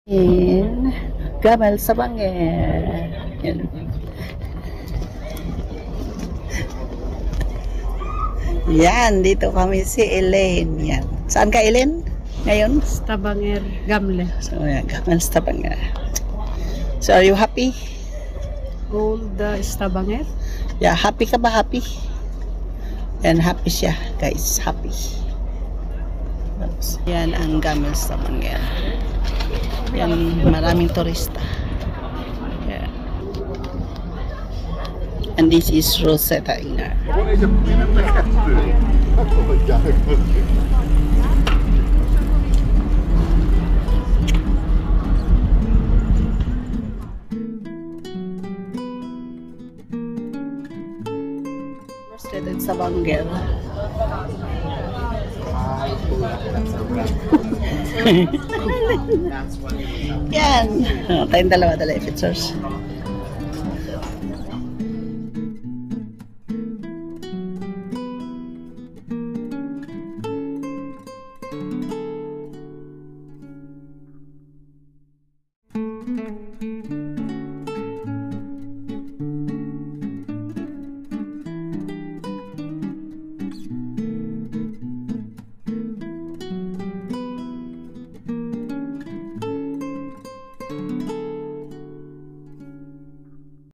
In Gamal sa Banger. Yan. Yan, dito kami si Elaine. Yan. Saan ka, Elaine? Ngayon? Tabanger Gamle. So, yan, Gamal sa Banger. So, are you happy? Old Stabanger. Yeah, happy ka ba? Happy? Yan, happy siya, guys. Happy. Yan ang Gamal sa Banger. Yan, maraming turista. Yeah. And this is Rosetta Ina. Frustrated sa Bangger. Yan. Tayong dalawa pictures.